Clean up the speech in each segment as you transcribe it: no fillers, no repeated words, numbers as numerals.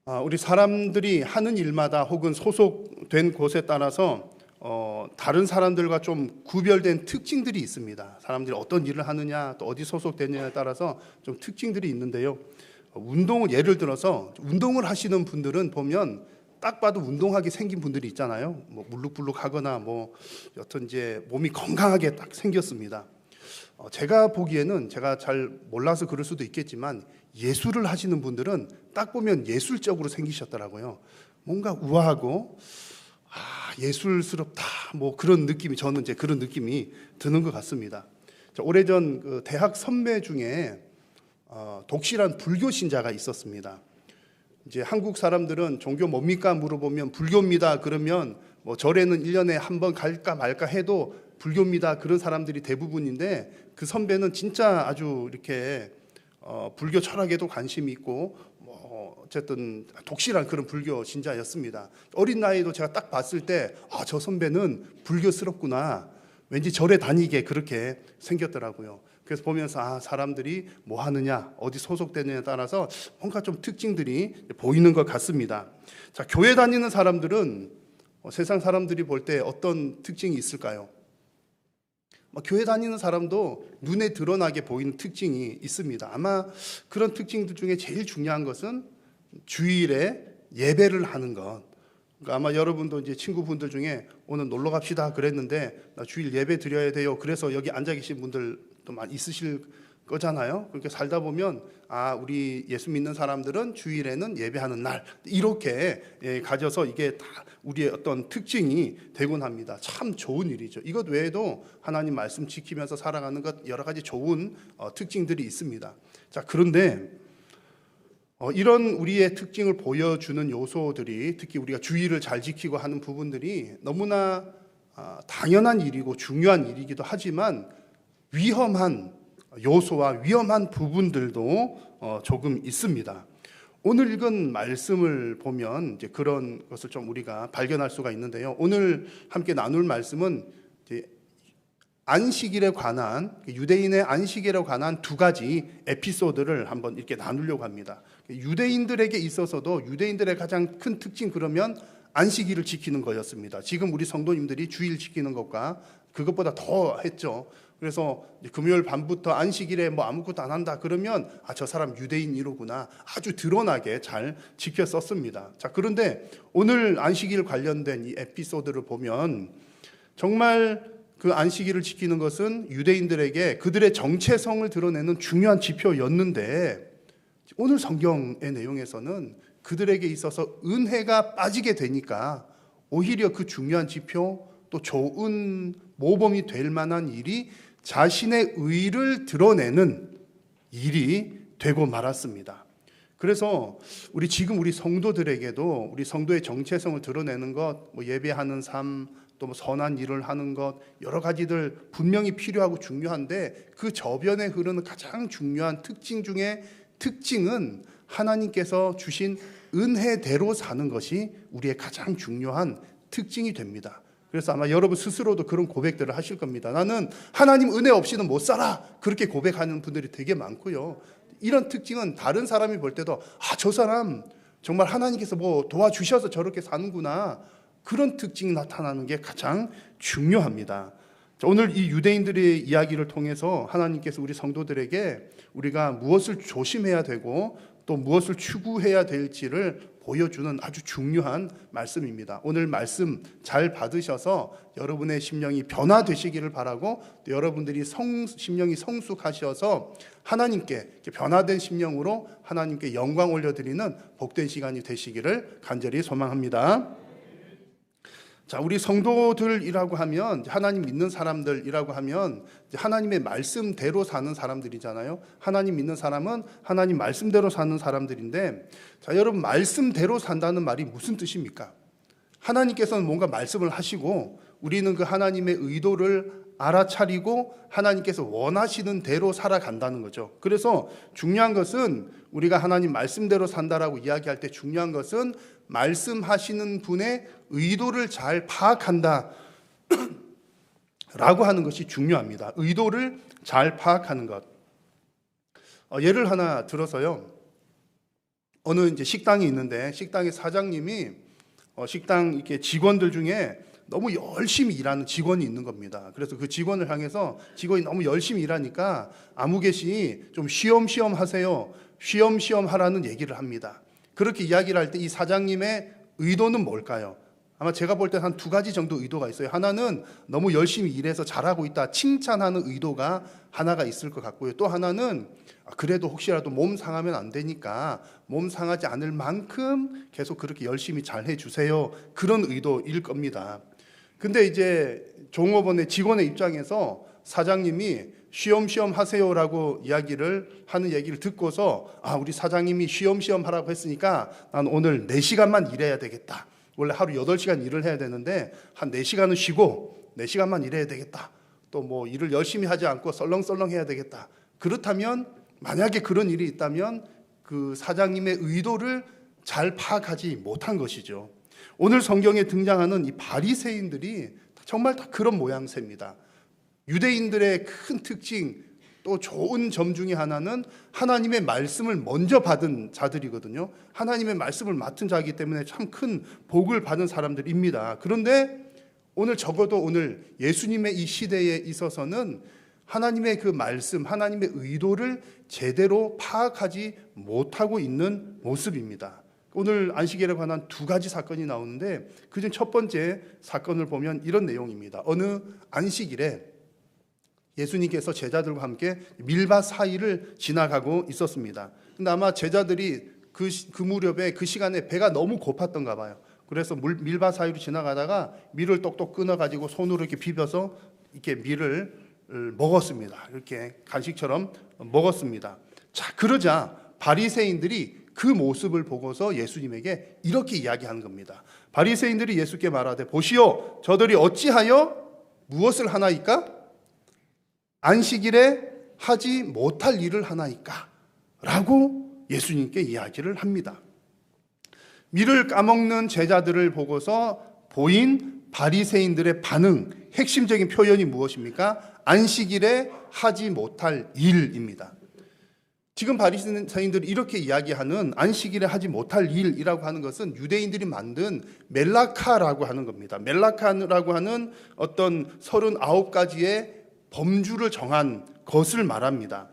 우리 사람들이 하는 일마다 혹은 소속된 곳에 따라서 다른 사람들과 좀 구별된 특징들이 있습니다. 사람들이 어떤 일을 하느냐, 또 어디 소속되느냐에 따라서 좀 특징들이 있는데요. 예를 들어서 운동을 하시는 분들은 보면 딱 봐도 운동하게 생긴 분들이 있잖아요. 뭐 물룩불룩하거나 여튼 이제 몸이 건강하게 딱 생겼습니다. 제가 보기에는, 제가 잘 몰라서 그럴 수도 있겠지만, 예술을 하시는 분들은 딱 보면 예술적으로 생기셨더라고요. 뭔가 우아하고 예술스럽다, 그런 느낌이, 저는 이제 그런 느낌이 드는 것 같습니다. 오래전 그 대학 선배 중에 독실한 불교 신자가 있었습니다. 이제 한국 사람들은 종교 뭡니까 물어보면 불교입니다. 그러면 절에는 1년에 한 번 갈까 말까 해도 불교입니다. 그런 사람들이 대부분인데, 그 선배는 진짜 아주 이렇게 불교 철학에도 관심이 있고 어쨌든 독실한 그런 불교 신자였습니다. 어린 나이에도 제가 딱 봤을 때 저 선배는 불교스럽구나, 왠지 절에 다니게 그렇게 생겼더라고요. 그래서 보면서 사람들이 뭐 하느냐, 어디 소속되느냐에 따라서 뭔가 좀 특징들이 보이는 것 같습니다. 자, 교회 다니는 사람들은 세상 사람들이 볼 때 어떤 특징이 있을까요? 교회 다니는 사람도 눈에 드러나게 보이는 특징이 있습니다. 아마 그런 특징들 중에 제일 중요한 것은 주일에 예배를 하는 것. 그러니까 아마 여러분도 이제 친구분들 중에 오늘 놀러 갑시다 그랬는데, 나 주일 예배 드려야 돼요, 그래서 여기 앉아 계신 분들도 많이 있으실 거잖아요. 그렇게 살다 보면 우리 예수 믿는 사람들은 주일에는 예배하는 날, 이렇게 가져서 이게 다 우리의 어떤 특징이 되곤 합니다. 참 좋은 일이죠. 이것 외에도 하나님 말씀 지키면서 살아가는 것, 여러 가지 좋은 특징들이 있습니다. 자, 그런데 이런 우리의 특징을 보여주는 요소들이, 특히 우리가 주의를 잘 지키고 하는 부분들이 너무나 당연한 일이고 중요한 일이기도 하지만, 위험한 요소와 위험한 부분들도 조금 있습니다. 오늘 읽은 말씀을 보면 이제 그런 것을 좀 우리가 발견할 수가 있는데요. 오늘 함께 나눌 말씀은 이제 안식일에 관한, 유대인의 안식일에 관한 두 가지 에피소드를 한번 이렇게 나누려고 합니다. 유대인들에게 있어서도 유대인들의 가장 큰 특징, 그러면 안식일을 지키는 거였습니다. 지금 우리 성도님들이 주일 지키는 것과 그것보다 더 했죠. 그래서 금요일 밤부터 안식일에 아무것도 안 한다 그러면 저 사람 유대인이로구나, 아주 드러나게 잘 지켰었습니다. 자, 그런데 오늘 안식일 관련된 이 에피소드를 보면 정말 그 안식일을 지키는 것은 유대인들에게 그들의 정체성을 드러내는 중요한 지표였는데, 오늘 성경의 내용에서는 그들에게 있어서 은혜가 빠지게 되니까 오히려 그 중요한 지표, 또 좋은 모범이 될 만한 일이 자신의 의를 드러내는 일이 되고 말았습니다. 그래서 지금 우리 성도들에게도 우리 성도의 정체성을 드러내는 것, 예배하는 삶, 또 선한 일을 하는 것, 여러 가지들 분명히 필요하고 중요한데, 그 저변에 흐르는 가장 중요한 특징 중에 특징은 하나님께서 주신 은혜대로 사는 것이 우리의 가장 중요한 특징이 됩니다. 그래서 아마 여러분 스스로도 그런 고백들을 하실 겁니다. 나는 하나님 은혜 없이는 못 살아, 그렇게 고백하는 분들이 되게 많고요. 이런 특징은 다른 사람이 볼 때도 저 사람 정말 하나님께서 도와주셔서 저렇게 사는구나, 그런 특징이 나타나는 게 가장 중요합니다. 오늘 이 유대인들의 이야기를 통해서 하나님께서 우리 성도들에게 우리가 무엇을 조심해야 되고 또 무엇을 추구해야 될지를 보여주는 아주 중요한 말씀입니다. 오늘 말씀 잘 받으셔서 여러분의 심령이 변화되시기를 바라고, 또 여러분들이 심령이 성숙하셔서 하나님께 변화된 심령으로 하나님께 영광 올려드리는 복된 시간이 되시기를 간절히 소망합니다. 자, 우리 성도들이라고 하면, 하나님 믿는 사람들이라고 하면 하나님의 말씀대로 사는 사람들이잖아요. 하나님 믿는 사람은 하나님 말씀대로 사는 사람들인데, 자, 여러분, 말씀대로 산다는 말이 무슨 뜻입니까? 하나님께서는 뭔가 말씀을 하시고 우리는 그 하나님의 의도를 알아차리고 하나님께서 원하시는 대로 살아간다는 거죠. 그래서 중요한 것은, 우리가 하나님 말씀대로 산다라고 이야기할 때 중요한 것은 말씀하시는 분의 의도를 잘 파악한다 라고 하는 것이 중요합니다. 의도를 잘 파악하는 것. 예를 하나 들어서요, 어느 이제 식당이 있는데 식당의 사장님이 식당 이렇게 직원들 중에 너무 열심히 일하는 직원이 있는 겁니다. 그래서 그 직원을 향해서 직원이 너무 열심히 일하니까 아무개시 좀 쉬엄쉬엄 하세요. 쉬엄쉬엄 하라는 얘기를 합니다. 그렇게 이야기를 할 때 이 사장님의 의도는 뭘까요? 아마 제가 볼 때 한 두 가지 정도 의도가 있어요. 하나는 너무 열심히 일해서 잘하고 있다 칭찬하는 의도가 하나가 있을 것 같고요. 또 하나는 그래도 혹시라도 몸 상하면 안 되니까 몸 상하지 않을 만큼 계속 그렇게 열심히 잘 해주세요. 그런 의도일 겁니다. 근데 이제 종업원의 직원의 입장에서 사장님이 쉬엄쉬엄 하세요라고 이야기를 하는 얘기를 듣고서 우리 사장님이 쉬엄쉬엄 하라고 했으니까 난 오늘 4시간만 일해야 되겠다. 원래 하루 8시간 일을 해야 되는데 한 4시간은 쉬고 4시간만 일해야 되겠다. 또 뭐 일을 열심히 하지 않고 썰렁썰렁 해야 되겠다. 그렇다면 만약에 그런 일이 있다면 그 사장님의 의도를 잘 파악하지 못한 것이죠. 오늘 성경에 등장하는 이 바리새인들이 정말 다 그런 모양새입니다. 유대인들의 큰 특징 또 좋은 점 중에 하나는 하나님의 말씀을 먼저 받은 자들이거든요. 하나님의 말씀을 맡은 자이기 때문에 참 큰 복을 받은 사람들입니다. 그런데 오늘 적어도 오늘 예수님의 이 시대에 있어서는 하나님의 그 말씀, 하나님의 의도를 제대로 파악하지 못하고 있는 모습입니다. 오늘 안식일에 관한 두 가지 사건이 나오는데 그중 첫 번째 사건을 보면 이런 내용입니다. 어느 안식일에 예수님께서 제자들과 함께 밀밭 사이를 지나가고 있었습니다. 근데 아마 제자들이 그 무렵에 그 시간에 배가 너무 고팠던가 봐요. 그래서 밀밭 사이로 지나가다가 밀을 똑똑 끊어가지고 손으로 이렇게 비벼서 이렇게 밀을 먹었습니다. 이렇게 간식처럼 먹었습니다. 자, 그러자 바리새인들이 그 모습을 보고서 예수님에게 이렇게 이야기하는 겁니다. 바리새인들이 예수께 말하되 보시오, 저들이 어찌하여 무엇을 하나이까? 안식일에 하지 못할 일을 하나이까? 라고 예수님께 이야기를 합니다. 밀을 까먹는 제자들을 보고서 보인 바리새인들의 반응, 핵심적인 표현이 무엇입니까? 안식일에 하지 못할 일입니다. 지금 바리새인들이 이렇게 이야기하는 안식일에 하지 못할 일이라고 하는 것은 유대인들이 만든 멜라카라고 하는 겁니다. 멜라카라고 하는 어떤 39가지의 범주를 정한 것을 말합니다.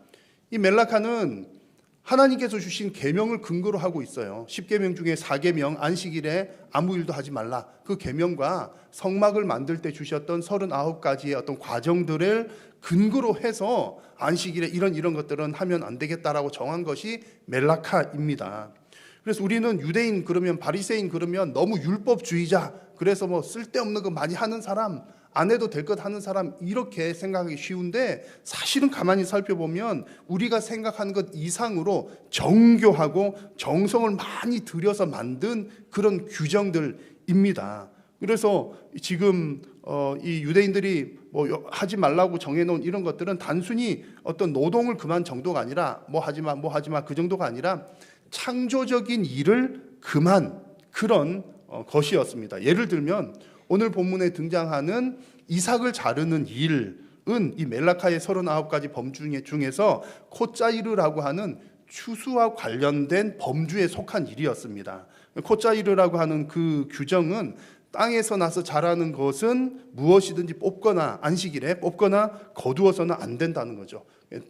이 멜라카는 하나님께서 주신 계명을 근거로 하고 있어요. 10계명 중에 4계명 안식일에 아무 일도 하지 말라. 그 계명과 성막을 만들 때 주셨던 39가지의 어떤 과정들을 근거로 해서 안식일에 이런 것들은 하면 안 되겠다라고 정한 것이 멜라카입니다. 그래서 우리는 유대인 그러면 바리새인 그러면 너무 율법주의자, 그래서 뭐 쓸데없는 거 많이 하는 사람, 안 해도 될 것 하는 사람 이렇게 생각하기 쉬운데 사실은 가만히 살펴보면 우리가 생각하는 것 이상으로 정교하고 정성을 많이 들여서 만든 그런 규정들입니다. 그래서 지금 이 유대인들이 뭐 하지 말라고 정해놓은 이런 것들은 단순히 어떤 노동을 그만 정도가 아니라 뭐 하지 마 그 정도가 아니라 창조적인 일을 그만 그런 것이었습니다. 예를 들면 오늘 본문에 등장하는 이삭을 자르는 일은 이 멜라카의 39가지 범주 중에서 콧자이르라고 하는 추수와 관련된 범주에 속한 일이었습니다. 콧자이르라고 하는 그 규정은 땅에서 나서 자라는 것은 무엇이든지 뽑거나 안식일에 뽑거나 거두어서는 안 된다는 거죠.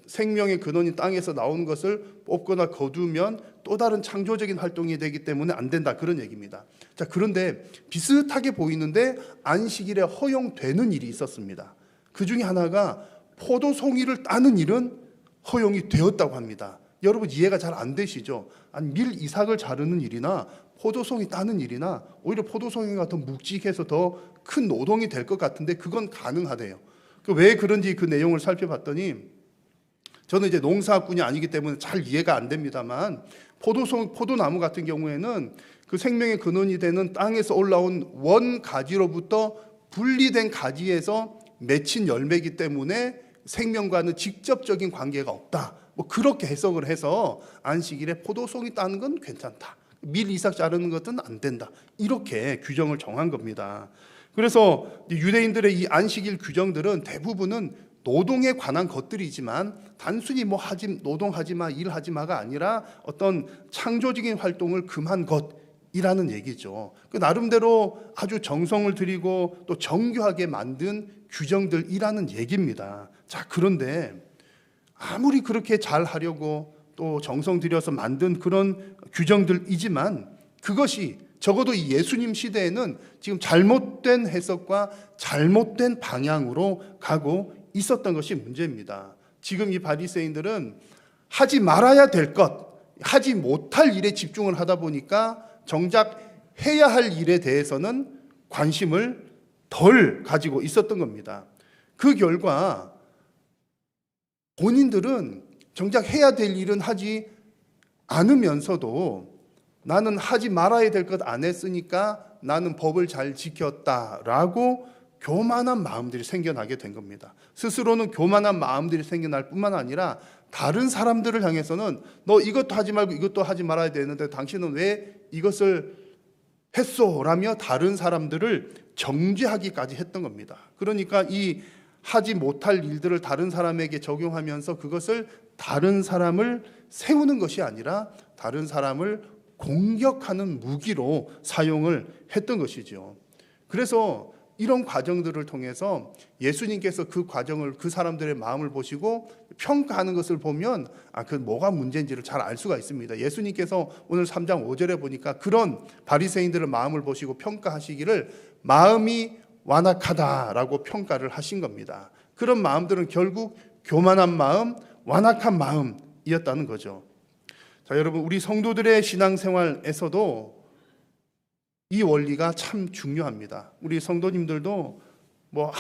생명의 근원이 땅에서 나오는 것을 뽑거나 거두면 또 다른 창조적인 활동이 되기 때문에 안 된다, 그런 얘기입니다. 자, 그런데 비슷하게 보이는데 안식일에 허용되는 일이 있었습니다. 그 중에 하나가 포도송이를 따는 일은 허용이 되었다고 합니다. 여러분 이해가 잘 안 되시죠? 아니, 이삭을 자르는 일이나 포도송이 따는 일이나 오히려 포도송이가 더 묵직해서 더 큰 노동이 될 것 같은데 그건 가능하대요. 왜 그런지 그 내용을 살펴봤더니 저는 이제 농사꾼이 아니기 때문에 잘 이해가 안 됩니다만 포도나무 같은 경우에는 그 생명의 근원이 되는 땅에서 올라온 원 가지로부터 분리된 가지에서 맺힌 열매이기 때문에 생명과는 직접적인 관계가 없다. 뭐 그렇게 해석을 해서 안식일에 포도송이 따는 건 괜찮다. 이삭 자르는 것은 안 된다. 이렇게 규정을 정한 겁니다. 그래서 유대인들의 이 안식일 규정들은 대부분은 노동에 관한 것들이지만 단순히 뭐 노동하지 마, 일하지 마가 아니라 어떤 창조적인 활동을 금한 것이라는 얘기죠. 그 나름대로 아주 정성을 들이고 또 정교하게 만든 규정들이라는 얘기입니다. 자, 그런데 아무리 그렇게 잘 하려고 또 정성 들여서 만든 그런 규정들이지만 그것이 적어도 이 예수님 시대에는 지금 잘못된 해석과 잘못된 방향으로 가고 있었던 것이 문제입니다. 지금 이 바리새인들은 하지 말아야 될 것, 하지 못할 일에 집중을 하다 보니까 정작 해야 할 일에 대해서는 관심을 덜 가지고 있었던 겁니다. 그 결과 본인들은 정작 해야 될 일은 하지 않으면서도 나는 하지 말아야 될 것 안 했으니까 나는 법을 잘 지켰다라고 교만한 마음들이 생겨나게 된 겁니다. 스스로는 교만한 마음들이 생겨날 뿐만 아니라 다른 사람들을 향해서는 너 이것도 하지 말고 이것도 하지 말아야 되는데 당신은 왜 이것을 했소? 라며 다른 사람들을 정죄하기까지 했던 겁니다. 그러니까 이 하지 못할 일들을 다른 사람에게 적용하면서 그것을 다른 사람을 세우는 것이 아니라 다른 사람을 공격하는 무기로 사용을 했던 것이죠. 그래서 이런 과정들을 통해서 예수님께서 그 과정을, 그 사람들의 마음을 보시고 평가하는 것을 보면 그 뭐가 문제인지를 잘 알 수가 있습니다. 예수님께서 오늘 3장 5절에 보니까 그런 바리새인들의 마음을 보시고 평가하시기를 마음이 완악하다라고 평가를 하신 겁니다. 그런 마음들은 결국 교만한 마음, 완악한 마음이었다는 거죠. 자, 여러분, 우리 성도들의 신앙생활에서도 이 원리가 참 중요합니다. 우리 성도님들도 뭐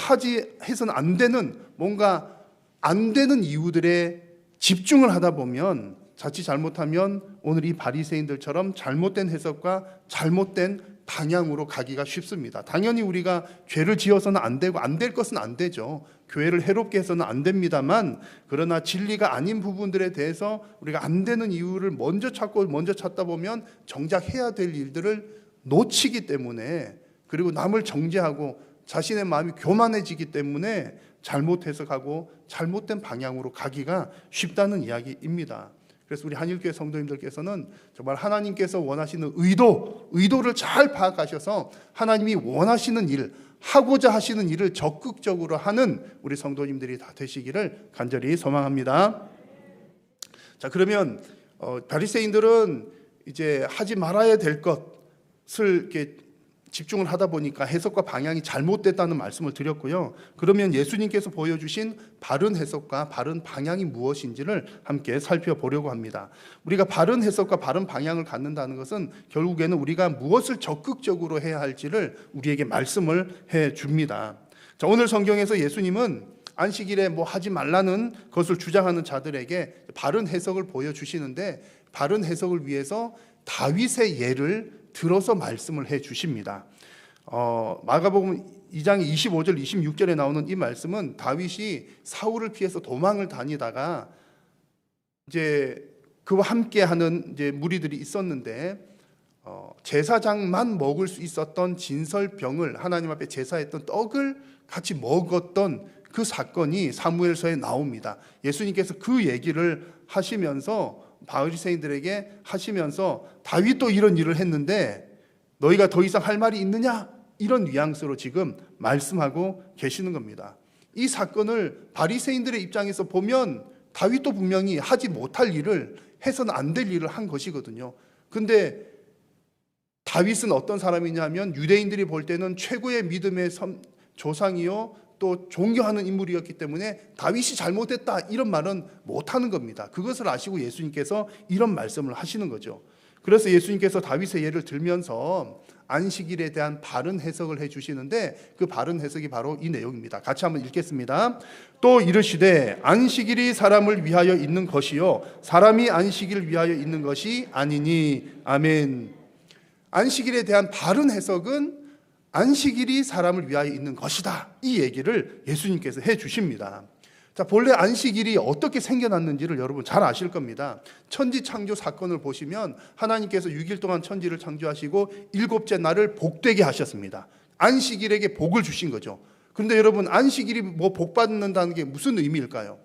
해서는 안 되는 뭔가 안 되는 이유들에 집중을 하다 보면 자칫 잘못하면 오늘 이 바리새인들처럼 잘못된 해석과 잘못된 방향으로 가기가 쉽습니다. 당연히 우리가 죄를 지어서는 안 되고 안 될 것은 안 되죠. 교회를 해롭게 해서는 안 됩니다만 그러나 진리가 아닌 부분들에 대해서 우리가 안 되는 이유를 먼저 찾다 보면 정작 해야 될 일들을 놓치기 때문에 그리고 남을 정죄하고 자신의 마음이 교만해지기 때문에 잘못 해석하고 잘못된 방향으로 가기가 쉽다는 이야기입니다. 그래서 우리 한일교회 성도님들께서는 정말 하나님께서 원하시는 의도를 잘 파악하셔서 하나님이 원하시는 일, 하고자 하시는 일을 적극적으로 하는 우리 성도님들이 다 되시기를 간절히 소망합니다. 자, 그러면 바리새인들은 이제 하지 말아야 될 것을 이렇게 집중을 하다 보니까 해석과 방향이 잘못됐다는 말씀을 드렸고요. 그러면 예수님께서 보여주신 바른 해석과 바른 방향이 무엇인지를 함께 살펴보려고 합니다. 우리가 바른 해석과 바른 방향을 갖는다는 것은 결국에는 우리가 무엇을 적극적으로 해야 할지를 우리에게 말씀을 해 줍니다. 자, 오늘 성경에서 예수님은 안식일에 뭐 하지 말라는 것을 주장하는 자들에게 바른 해석을 보여주시는데 바른 해석을 위해서 다윗의 예를 들어서 말씀을 해 주십니다. 마가복음 2장 25절 26절에 나오는 이 말씀은 다윗이 사울을 피해서 도망을 다니다가 이제 그와 함께하는 이제 무리들이 있었는데 제사장만 먹을 수 있었던 진설병을 하나님 앞에 제사했던 떡을 같이 먹었던 그 사건이 사무엘서에 나옵니다. 예수님께서 그 얘기를 하시면서 바리새인들에게 하시면서 다윗도 이런 일을 했는데 너희가 더 이상 할 말이 있느냐? 이런 뉘앙스로 지금 말씀하고 계시는 겁니다. 이 사건을 바리새인들의 입장에서 보면 다윗도 분명히 하지 못할 일을 해서는 안 될 일을 한 것이거든요. 근데 다윗은 어떤 사람이냐면 유대인들이 볼 때는 최고의 믿음의 조상이요 또 존경하는 인물이었기 때문에 다윗이 잘못했다 이런 말은 못하는 겁니다. 그것을 아시고 예수님께서 이런 말씀을 하시는 거죠. 그래서 예수님께서 다윗의 예를 들면서 안식일에 대한 바른 해석을 해주시는데 그 바른 해석이 바로 이 내용입니다. 같이 한번 읽겠습니다. 또 이르시되 안식일이 사람을 위하여 있는 것이요 사람이 안식일을 위하여 있는 것이 아니니. 아멘. 안식일에 대한 바른 해석은 안식일이 사람을 위하여 있는 것이다. 이 얘기를 예수님께서 해 주십니다. 자, 본래 안식일이 어떻게 생겨났는지를 여러분 잘 아실 겁니다. 천지 창조 사건을 보시면 하나님께서 6일 동안 천지를 창조하시고 일곱째 날을 복되게 하셨습니다. 안식일에게 복을 주신 거죠. 그런데 여러분, 안식일이 뭐 복 받는다는 게 무슨 의미일까요?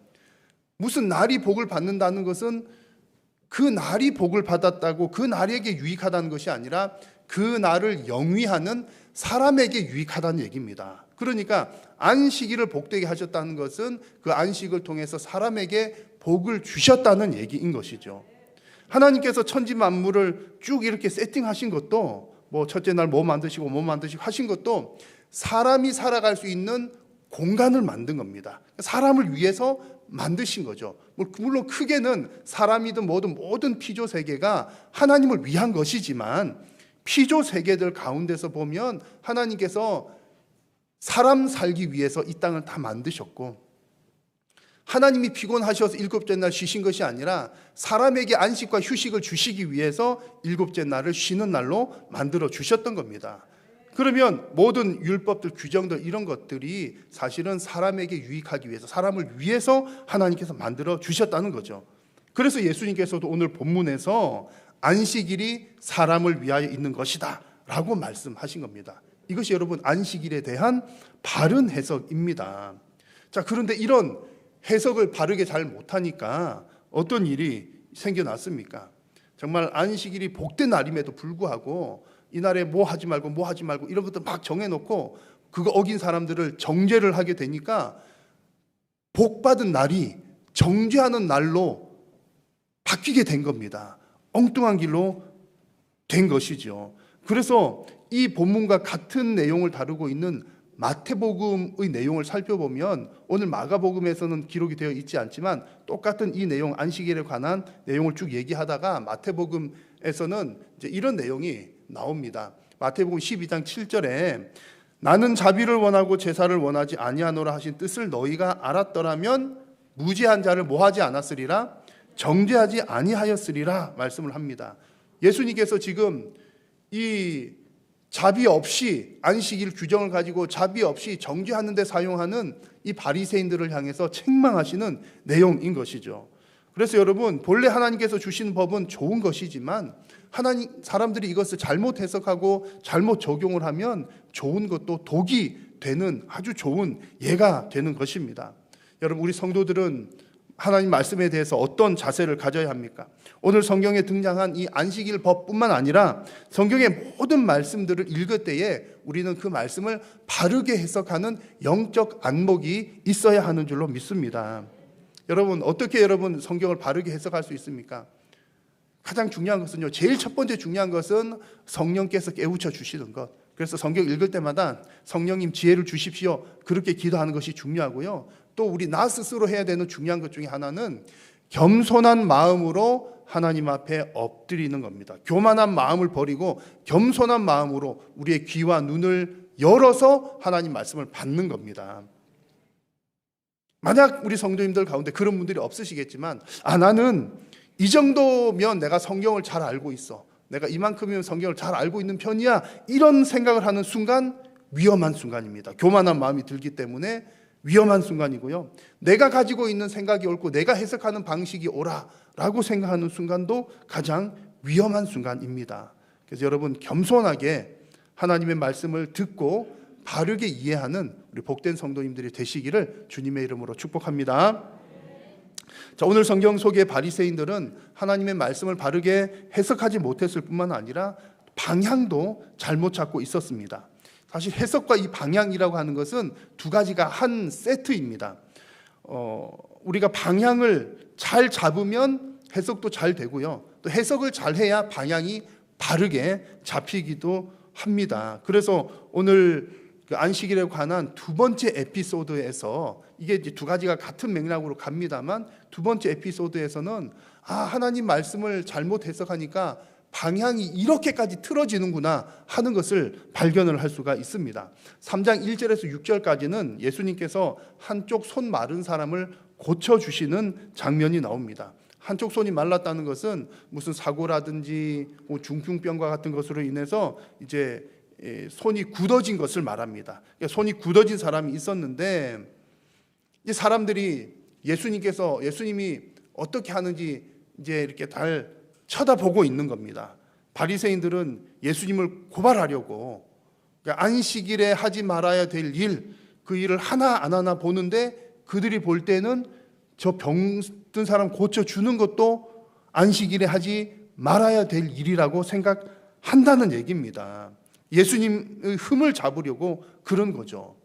무슨 날이 복을 받는다는 것은 그 날이 복을 받았다고 그 날에게 유익하다는 것이 아니라 그 날을 영위하는 사람에게 유익하다는 얘기입니다. 그러니까 안식일을 복되게 하셨다는 것은 그 안식을 통해서 사람에게 복을 주셨다는 얘기인 것이죠. 하나님께서 천지 만물을 쭉 이렇게 세팅하신 것도, 뭐 첫째 날 뭐 만드시고 뭐 만드시고 하신 것도 사람이 살아갈 수 있는 공간을 만든 겁니다. 사람을 위해서 만드신 거죠. 물론 크게는 사람이든 뭐든 모든 피조 세계가 하나님을 위한 것이지만, 피조 세계들 가운데서 보면 하나님께서 사람 살기 위해서 이 땅을 다 만드셨고, 하나님이 피곤하셔서 일곱째 날 쉬신 것이 아니라 사람에게 안식과 휴식을 주시기 위해서 일곱째 날을 쉬는 날로 만들어 주셨던 겁니다. 그러면 모든 율법들, 규정들, 이런 것들이 사실은 사람에게 유익하기 위해서, 사람을 위해서 하나님께서 만들어 주셨다는 거죠. 그래서 예수님께서도 오늘 본문에서 안식일이 사람을 위하여 있는 것이다 라고 말씀하신 겁니다. 이것이 여러분 안식일에 대한 바른 해석입니다. 자, 그런데 이런 해석을 바르게 잘 못하니까 어떤 일이 생겨났습니까? 정말 안식일이 복된 날임에도 불구하고 이날에 뭐 하지 말고 뭐 하지 말고 이런 것들 막 정해놓고 그거 어긴 사람들을 정죄를 하게 되니까 복받은 날이 정죄하는 날로 바뀌게 된 겁니다. 엉뚱한 길로 된 것이죠. 그래서 이 본문과 같은 내용을 다루고 있는 마태복음의 내용을 살펴보면, 오늘 마가복음에서는 기록이 되어 있지 않지만 똑같은 이 내용, 안식일에 관한 내용을 쭉 얘기하다가 마태복음에서는 이제 이런 내용이 나옵니다. 마태복음 12장 7절에 나는 자비를 원하고 제사를 원하지 아니하노라 하신 뜻을 너희가 알았더라면 무죄한 자를 뭐하지 않았으리라? 정죄하지 아니하였으리라 말씀을 합니다. 예수님께서 지금 이 자비 없이 안식일 규정을 가지고 자비 없이 정죄하는 데 사용하는 이 바리새인들을 향해서 책망하시는 내용인 것이죠. 그래서 여러분, 본래 하나님께서 주신 법은 좋은 것이지만 사람들이 이것을 잘못 해석하고 잘못 적용을 하면 좋은 것도 독이 되는 아주 좋은 예가 되는 것입니다. 여러분, 우리 성도들은 하나님 말씀에 대해서 어떤 자세를 가져야 합니까? 오늘 성경에 등장한 이 안식일 법뿐만 아니라 성경의 모든 말씀들을 읽을 때에 우리는 그 말씀을 바르게 해석하는 영적 안목이 있어야 하는 줄로 믿습니다. 여러분, 어떻게 여러분 성경을 바르게 해석할 수 있습니까? 가장 중요한 것은요, 제일 첫 번째 중요한 것은 성령께서 깨우쳐 주시는 것. 그래서 성경 읽을 때마다 성령님 지혜를 주십시오, 그렇게 기도하는 것이 중요하고요. 또 우리 나 스스로 해야 되는 중요한 것 중에 하나는 겸손한 마음으로 하나님 앞에 엎드리는 겁니다. 교만한 마음을 버리고 겸손한 마음으로 우리의 귀와 눈을 열어서 하나님 말씀을 받는 겁니다. 만약 우리 성도님들 가운데 그런 분들이 없으시겠지만, 나는 이 정도면 내가 성경을 잘 알고 있어, 내가 이만큼이면 성경을 잘 알고 있는 편이야, 이런 생각을 하는 순간 위험한 순간입니다. 교만한 마음이 들기 때문에 위험한 순간이고요. 내가 가지고 있는 생각이 옳고 내가 해석하는 방식이 옳아라고 생각하는 순간도 가장 위험한 순간입니다. 그래서 여러분, 겸손하게 하나님의 말씀을 듣고 바르게 이해하는 우리 복된 성도님들이 되시기를 주님의 이름으로 축복합니다. 자, 오늘 성경 속의 바리새인들은 하나님의 말씀을 바르게 해석하지 못했을 뿐만 아니라 방향도 잘못 잡고 있었습니다. 사실 해석과 이 방향이라고 하는 것은 두 가지가 한 세트입니다. 우리가 방향을 잘 잡으면 해석도 잘 되고요, 또 해석을 잘 해야 방향이 바르게 잡히기도 합니다. 그래서 오늘 그 안식일에 관한 두 번째 에피소드에서, 이게 이제 두 가지가 같은 맥락으로 갑니다만, 두 번째 에피소드에서는 하나님 말씀을 잘못 해석하니까 방향이 이렇게까지 틀어지는구나 하는 것을 발견을 할 수가 있습니다. 3장 1절에서 6절까지는 예수님께서 한쪽 손 마른 사람을 고쳐주시는 장면이 나옵니다. 한쪽 손이 말랐다는 것은 무슨 사고라든지 중풍병과 같은 것으로 인해서 이제 손이 굳어진 것을 말합니다. 손이 굳어진 사람이 있었는데, 이 사람들이 예수님이 어떻게 하는지 이제 이렇게 잘 쳐다보고 있는 겁니다. 바리새인들은 예수님을 고발하려고, 그러니까 안식일에 하지 말아야 될 일, 그 일을 하나 안 하나 보는데 그들이 볼 때는 저 병든 사람 고쳐주는 것도 안식일에 하지 말아야 될 일이라고 생각한다는 얘기입니다. 예수님의 흠을 잡으려고 그런 거죠.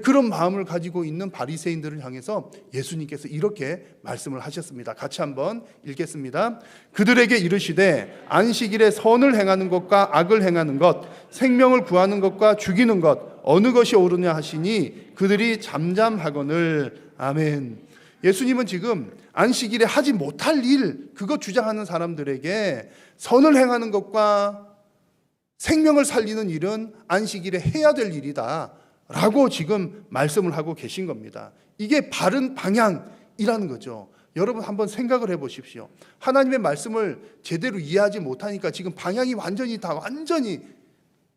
그런 마음을 가지고 있는 바리새인들을 향해서 예수님께서 이렇게 말씀을 하셨습니다. 같이 한번 읽겠습니다. 그들에게 이르시되 안식일에 선을 행하는 것과 악을 행하는 것, 생명을 구하는 것과 죽이는 것 어느 것이 옳으냐 하시니 그들이 잠잠하거늘. 아멘. 예수님은 지금 안식일에 하지 못할 일, 그거 주장하는 사람들에게 선을 행하는 것과 생명을 살리는 일은 안식일에 해야 될 일이다 라고 지금 말씀을 하고 계신 겁니다. 이게 바른 방향이라는 거죠. 여러분 한번 생각을 해보십시오. 하나님의 말씀을 제대로 이해하지 못하니까 지금 방향이 완전히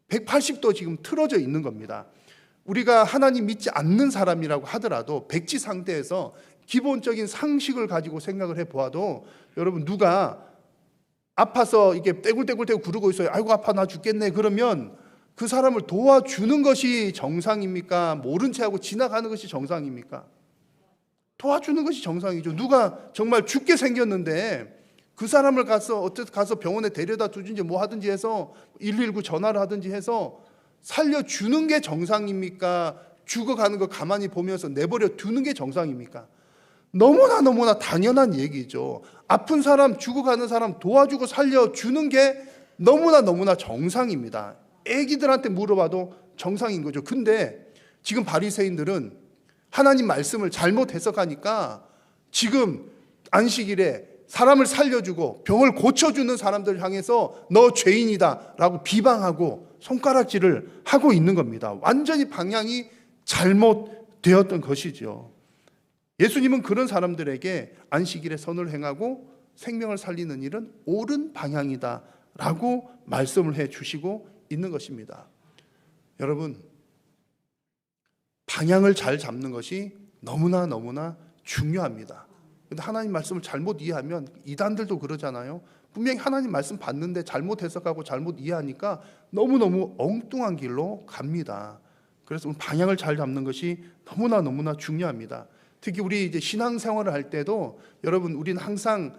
180도 지금 틀어져 있는 겁니다. 우리가 하나님 믿지 않는 사람이라고 하더라도 백지 상태에서 기본적인 상식을 가지고 생각을 해보아도 여러분 누가 아파서 이게 떼굴떼굴 구르고 있어요. 아이고 아파 나 죽겠네. 그러면 그 사람을 도와주는 것이 정상입니까? 모른 채 하고 지나가는 것이 정상입니까? 도와주는 것이 정상이죠. 누가 정말 죽게 생겼는데 그 사람을 가서 병원에 데려다 두든지 뭐 하든지 해서 119 전화를 하든지 해서 살려주는 게 정상입니까? 죽어가는 거 가만히 보면서 내버려 두는 게 정상입니까? 너무나 당연한 얘기죠. 아픈 사람, 죽어가는 사람 도와주고 살려주는 게 너무나 정상입니다. 애기들한테 물어봐도 정상인 거죠. 근데 지금 바리새인들은 하나님 말씀을 잘못 해석하니까 지금 안식일에 사람을 살려주고 병을 고쳐주는 사람들을 향해서 너 죄인이다 라고 비방하고 손가락질을 하고 있는 겁니다. 완전히 방향이 잘못되었던 것이죠. 예수님은 그런 사람들에게 안식일에 선을 행하고 생명을 살리는 일은 옳은 방향이다 라고 말씀을 해 주시고 있는 것입니다. 여러분, 방향을 잘 잡는 것이 너무나 중요합니다. 근데 하나님 말씀을 잘못 이해하면 이단들도 그러잖아요. 분명히 하나님 말씀 받는데 잘못 해석하고 잘못 이해하니까 너무너무 엉뚱한 길로 갑니다. 그래서 방향을 잘 잡는 것이 너무나 중요합니다. 특히 우리 이제 신앙생활을 할 때도 여러분 우리는 항상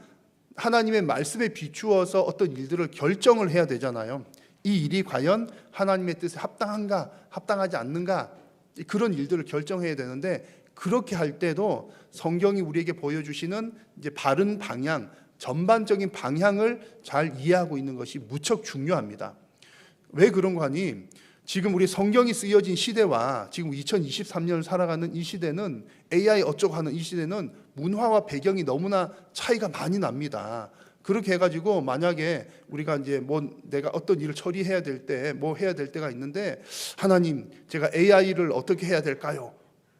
하나님의 말씀에 비추어서 어떤 일들을 결정을 해야 되잖아요. 이 일이 과연 하나님의 뜻에 합당한가, 합당하지 않는가 그런 일들을 결정해야 되는데 그렇게 할 때도 성경이 우리에게 보여주시는 이제 바른 방향, 전반적인 방향을 잘 이해하고 있는 것이 무척 중요합니다. 왜 그런 거 하니? 지금 우리 성경이 쓰여진 시대와 지금 2023년을 살아가는 이 시대는 AI 어쩌고 하는 이 시대는 문화와 배경이 너무나 차이가 많이 납니다. 그렇게 해가지고 만약에 우리가 이제 내가 어떤 일을 처리해야 될 때 해야 될 때가 있는데 하나님 제가 AI를 어떻게 해야 될까요?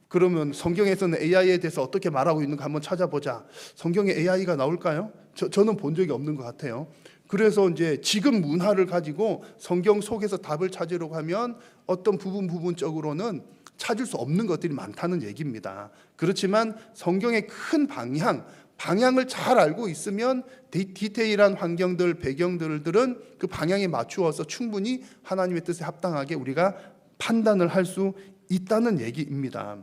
그러면 성경에서는 AI에 대해서 어떻게 말하고 있는가 한번 찾아보자. 성경에 AI가 나올까요? 저는 본 적이 없는 것 같아요. 그래서 이제 지금 문화를 가지고 성경 속에서 답을 찾으려고 하면 어떤 부분적으로는 찾을 수 없는 것들이 많다는 얘기입니다. 그렇지만 성경의 큰 방향을 잘 알고 있으면 디테일한 환경들, 배경들은 그 방향에 맞추어서 충분히 하나님의 뜻에 합당하게 우리가 판단을 할 수 있다는 얘기입니다.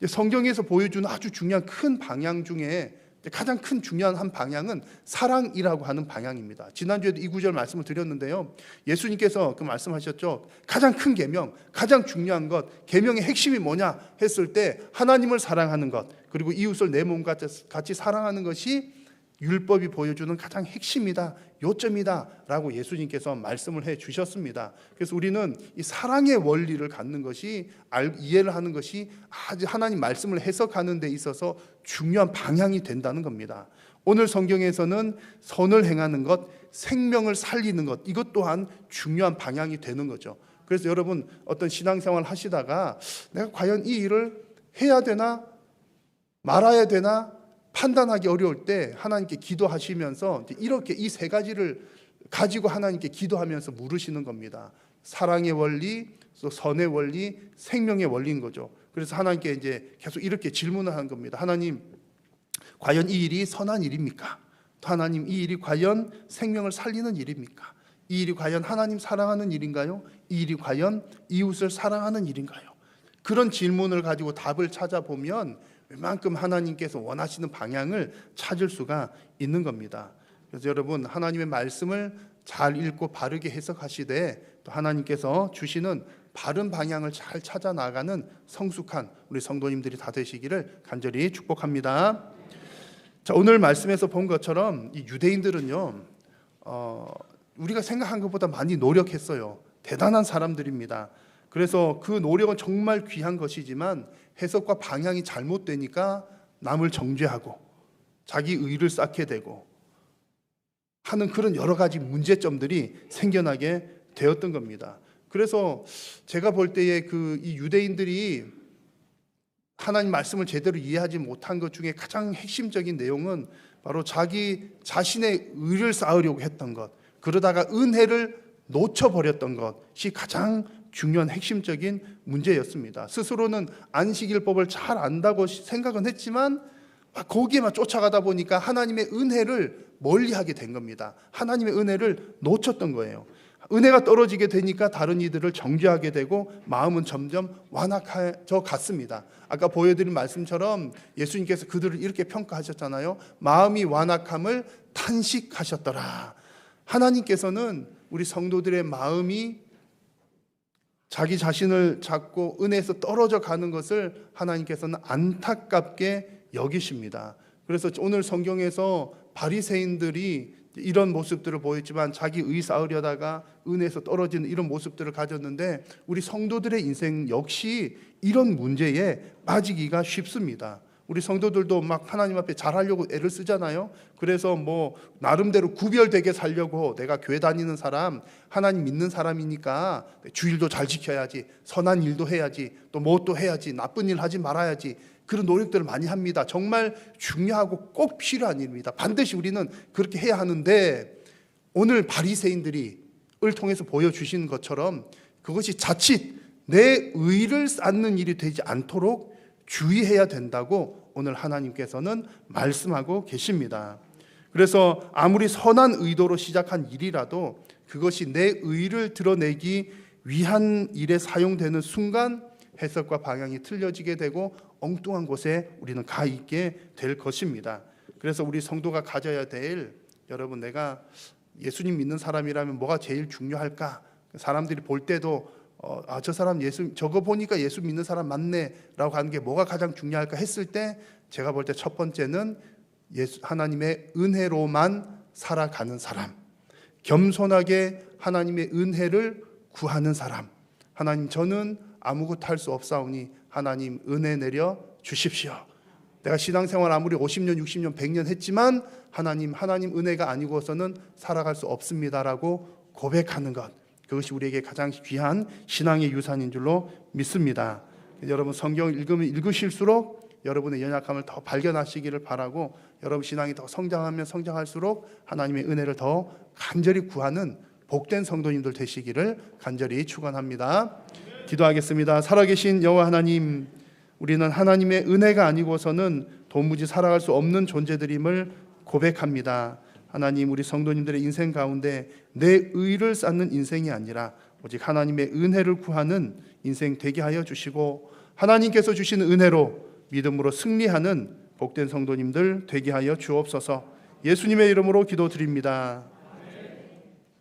성경에서 보여주는 아주 중요한 큰 방향 중에 가장 큰 중요한 한 방향은 사랑이라고 하는 방향입니다. 지난주에도 이 구절 말씀을 드렸는데요. 예수님께서 그 말씀하셨죠. 가장 큰 계명, 가장 중요한 것, 계명의 핵심이 뭐냐 했을 때 하나님을 사랑하는 것, 그리고 이웃을 내 몸같이 사랑하는 것이 율법이 보여주는 가장 핵심이다, 요점이다 라고 예수님께서 말씀을 해 주셨습니다. 그래서 우리는 이 사랑의 원리를 갖는 것이 이해를 하는 것이 아주 하나님 말씀을 해석하는 데 있어서 중요한 방향이 된다는 겁니다. 오늘 성경에서는 선을 행하는 것, 생명을 살리는 것, 이것 또한 중요한 방향이 되는 거죠. 그래서 여러분 어떤 신앙생활 하시다가 내가 과연 이 일을 해야 되나 말아야 되나 판단하기 어려울 때 하나님께 기도하시면서 이렇게 이 세 가지를 가지고 하나님께 기도하면서 물으시는 겁니다. 사랑의 원리, 또 선의 원리, 생명의 원리인 거죠. 그래서 하나님께 이제 계속 이렇게 질문을 하는 겁니다. 하나님, 과연 이 일이 선한 일입니까? 또 하나님, 이 일이 과연 생명을 살리는 일입니까? 이 일이 과연 하나님 사랑하는 일인가요? 이 일이 과연 이웃을 사랑하는 일인가요? 그런 질문을 가지고 답을 찾아보면 웬만큼 하나님께서 원하시는 방향을 찾을 수가 있는 겁니다. 그래서 여러분, 하나님의 말씀을 잘 읽고 바르게 해석하시되 또 하나님께서 주시는 바른 방향을 잘 찾아 나가는 성숙한 우리 성도님들이 다 되시기를 간절히 축복합니다. 자, 오늘 말씀에서 본 것처럼 이 유대인들은요, 우리가 생각한 것보다 많이 노력했어요. 대단한 사람들입니다. 그래서 그 노력은 정말 귀한 것이지만 해석과 방향이 잘못되니까 남을 정죄하고 자기 의를 쌓게 되고 하는 그런 여러 가지 문제점들이 생겨나게 되었던 겁니다. 그래서 제가 볼 때에 이 유대인들이 하나님 말씀을 제대로 이해하지 못한 것 중에 가장 핵심적인 내용은 바로 자기 자신의 의를 쌓으려고 했던 것, 그러다가 은혜를 놓쳐버렸던 것이 가장 중요한 핵심적인 문제였습니다. 스스로는 안식일법을 잘 안다고 생각은 했지만 거기에만 쫓아가다 보니까 하나님의 은혜를 멀리하게 된 겁니다. 하나님의 은혜를 놓쳤던 거예요. 은혜가 떨어지게 되니까 다른 이들을 정죄하게 되고 마음은 점점 완악해져 갔습니다. 아까 보여드린 말씀처럼 예수님께서 그들을 이렇게 평가하셨잖아요. 마음이 완악함을 탄식하셨더라. 하나님께서는 우리 성도들의 마음이 자기 자신을 잡고 은혜에서 떨어져 가는 것을 하나님께서는 안타깝게 여기십니다. 그래서 오늘 성경에서 바리새인들이 이런 모습들을 보였지만 자기 의 쌓으려다가 은혜에서 떨어지는 이런 모습들을 가졌는데 우리 성도들의 인생 역시 이런 문제에 빠지기가 쉽습니다. 우리 성도들도 막 하나님 앞에 잘하려고 애를 쓰잖아요. 그래서 나름대로 구별되게 살려고 내가 교회 다니는 사람, 하나님 믿는 사람이니까 주일도 잘 지켜야지, 선한 일도 해야지, 또 해야지, 나쁜 일 하지 말아야지, 그런 노력들을 많이 합니다. 정말 중요하고 꼭 필요한 일입니다. 반드시 우리는 그렇게 해야 하는데 오늘 바리새인들이 을 통해서 보여주신 것처럼 그것이 자칫 내 의를 쌓는 일이 되지 않도록 주의해야 된다고 오늘 하나님께서는 말씀하고 계십니다. 그래서 아무리 선한 의도로 시작한 일이라도 그것이 내 의를 드러내기 위한 일에 사용되는 순간 해석과 방향이 틀려지게 되고 엉뚱한 곳에 우리는 가 있게 될 것입니다. 그래서 우리 성도가 가져야 될, 여러분, 내가 예수님 믿는 사람이라면 뭐가 제일 중요할까? 사람들이 볼 때도 저 사람 저거 보니까 예수 믿는 사람 맞네 라고 하는 게 뭐가 가장 중요할까 했을 때 제가 볼 때 첫 번째는 하나님의 은혜로만 살아가는 사람, 겸손하게 하나님의 은혜를 구하는 사람. 하나님, 저는 아무것도 할 수 없사오니 하나님 은혜 내려 주십시오. 내가 신앙생활 아무리 50년, 60년, 100년 했지만 하나님 은혜가 아니고서는 살아갈 수 없습니다라고 고백하는 것, 그것이 우리에게 가장 귀한 신앙의 유산인 줄로 믿습니다. 여러분, 성경을 읽으실수록 여러분의 연약함을 더 발견하시기를 바라고, 여러분 신앙이 더 성장하면 성장할수록 하나님의 은혜를 더 간절히 구하는 복된 성도님들 되시기를 간절히 축원합니다. 기도하겠습니다. 살아계신 여호와 하나님, 우리는 하나님의 은혜가 아니고서는 도무지 살아갈 수 없는 존재들임을 고백합니다. 하나님, 우리 성도님들의 인생 가운데 내 의를 쌓는 인생이 아니라 오직 하나님의 은혜를 구하는 인생 되게 하여 주시고, 하나님께서 주시는 은혜로 믿음으로 승리하는 복된 성도님들 되게 하여 주옵소서. 예수님의 이름으로 기도드립니다.